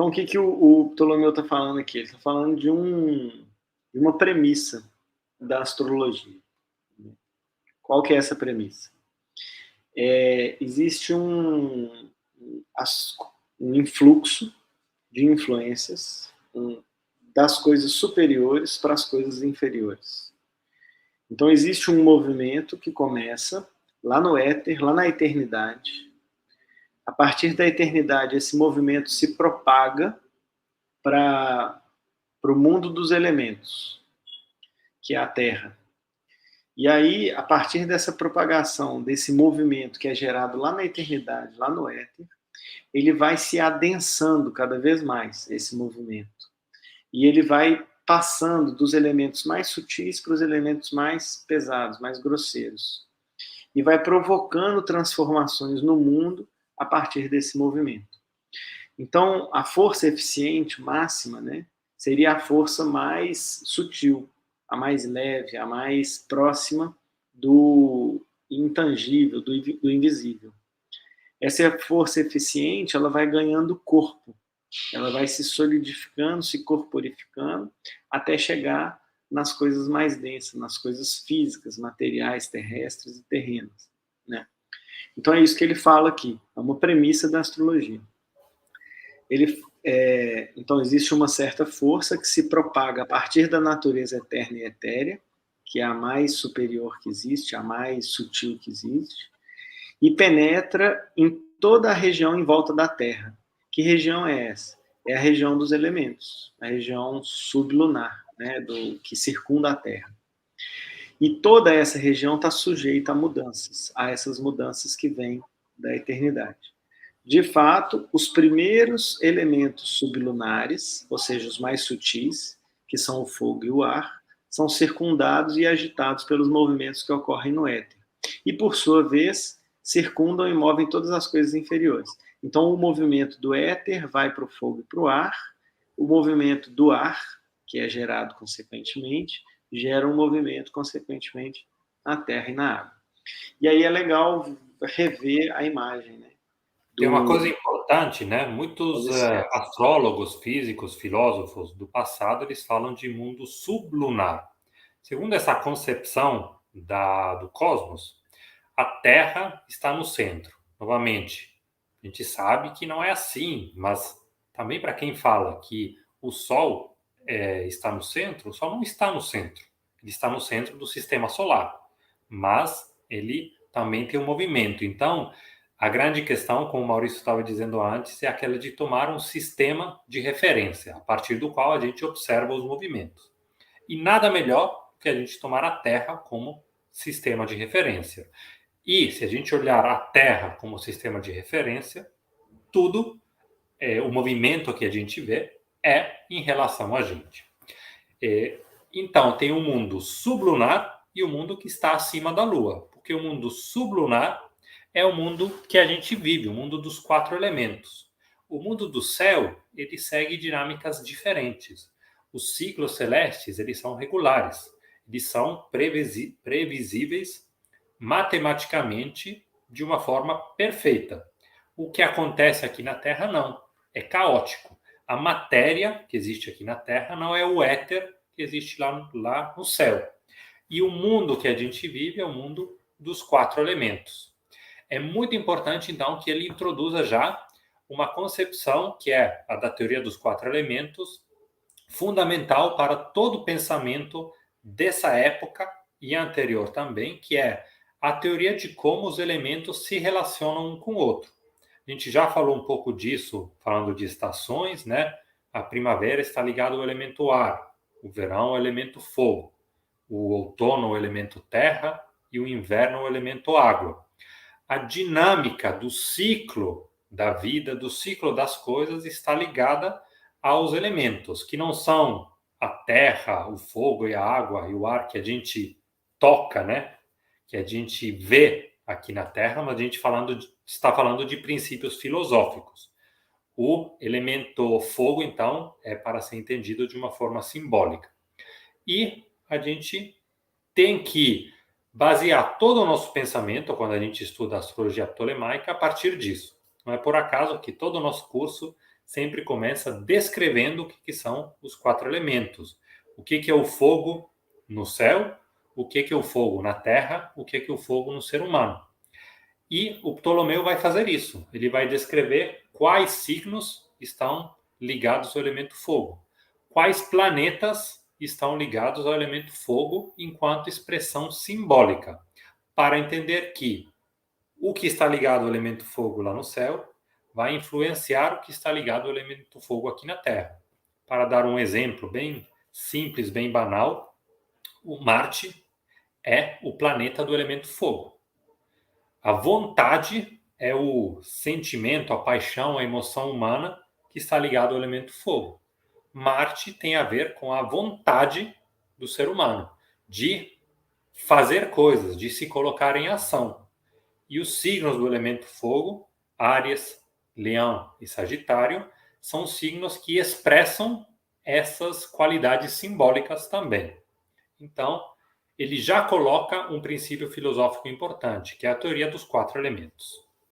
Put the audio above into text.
Então, o que, que o Ptolomeu está falando aqui? Ele está falando de uma premissa da astrologia. Qual que é essa premissa? Existe um influxo de influências das coisas superiores para as coisas inferiores. Então, existe um movimento que começa lá no éter, lá na eternidade. A partir da eternidade, esse movimento se propaga para o mundo dos elementos, que é a Terra. E aí, a partir dessa propagação, desse movimento que é gerado lá na eternidade, lá no éter, ele vai se adensando cada vez mais, esse movimento. E ele vai passando dos elementos mais sutis para os elementos mais pesados, mais grosseiros. E vai provocando transformações no mundo a partir desse movimento. Então, a força eficiente máxima, né, seria a força mais sutil, a mais leve, a mais próxima do intangível, do invisível. Essa força eficiente, ela vai ganhando corpo, ela vai se solidificando, se corporificando, até chegar nas coisas mais densas, nas coisas físicas, materiais, terrestres e terrenas, né? Então é isso que ele fala aqui, é uma premissa da astrologia. Então existe uma certa força que se propaga a partir da natureza eterna e etérea, que é a mais superior que existe, a mais sutil que existe, e penetra em toda a região em volta da Terra. Que região é essa? É a região dos elementos, a região sublunar, né, que circunda a Terra. E toda essa região está sujeita a mudanças, a essas mudanças que vêm da eternidade. De fato, os primeiros elementos sublunares, ou seja, os mais sutis, que são o fogo e o ar, são circundados e agitados pelos movimentos que ocorrem no éter. E, por sua vez, circundam e movem todas as coisas inferiores. Então, o movimento do éter vai para o fogo e para o ar, o movimento do ar, que é gerado consequentemente, gera um movimento, consequentemente, na terra e na água. E aí é legal rever a imagem, né? Tem uma coisa importante, né? Muitos astrólogos, físicos, filósofos do passado, eles falam de mundo sublunar. Segundo essa concepção do cosmos, a Terra está no centro. Novamente, a gente sabe que não é assim, mas também para quem fala que o Sol está no centro, o Sol não está no centro. Ele está no centro do sistema solar, mas ele também tem um movimento. Então, a grande questão, como o Maurício estava dizendo antes, é aquela de tomar um sistema de referência, a partir do qual a gente observa os movimentos. E nada melhor que a gente tomar a Terra como sistema de referência. E se a gente olhar a Terra como sistema de referência, tudo, o movimento que a gente vê é em relação a gente. Então, tem o mundo sublunar e o mundo que está acima da Lua. Porque o mundo sublunar é o mundo que a gente vive, o mundo dos 4 elementos. O mundo do céu, ele segue dinâmicas diferentes. Os ciclos celestes, eles são regulares. Eles são previsíveis matematicamente de uma forma perfeita. O que acontece aqui na Terra, não. É caótico. A matéria que existe aqui na Terra não é o éter que existe lá no céu. E o mundo que a gente vive é o mundo dos 4 elementos. É muito importante, então, que ele introduza já uma concepção que é a da teoria dos 4 elementos, fundamental para todo o pensamento dessa época e anterior também, que é a teoria de como os elementos se relacionam um com o outro. A gente já falou um pouco disso, falando de estações, né? A primavera está ligada ao elemento ar, o verão ao elemento fogo, o outono ao elemento terra e o inverno ao elemento água. A dinâmica do ciclo da vida, do ciclo das coisas, está ligada aos elementos, que não são a terra, o fogo e a água e o ar que a gente toca, né? Que a gente vê aqui na Terra, mas a gente está falando de princípios filosóficos. O elemento fogo, então, é para ser entendido de uma forma simbólica. E a gente tem que basear todo o nosso pensamento, quando a gente estuda a astrologia ptolemaica, a partir disso. Não é por acaso que todo o nosso curso sempre começa descrevendo o que são os 4 elementos. O que é o fogo no céu, o que é o fogo na terra, o que é o fogo no ser humano. E o Ptolomeu vai fazer isso. Ele vai descrever quais signos estão ligados ao elemento fogo, quais planetas estão ligados ao elemento fogo enquanto expressão simbólica, para entender que o que está ligado ao elemento fogo lá no céu vai influenciar o que está ligado ao elemento fogo aqui na Terra. Para dar um exemplo bem simples, bem banal, o Marte é o planeta do elemento fogo. A vontade é o sentimento, a paixão, a emoção humana que está ligado ao elemento fogo. Marte tem a ver com a vontade do ser humano de fazer coisas, de se colocar em ação. E os signos do elemento fogo, Áries, Leão e Sagitário, são signos que expressam essas qualidades simbólicas também. Então, ele já coloca um princípio filosófico importante, que é a teoria dos 4 elementos.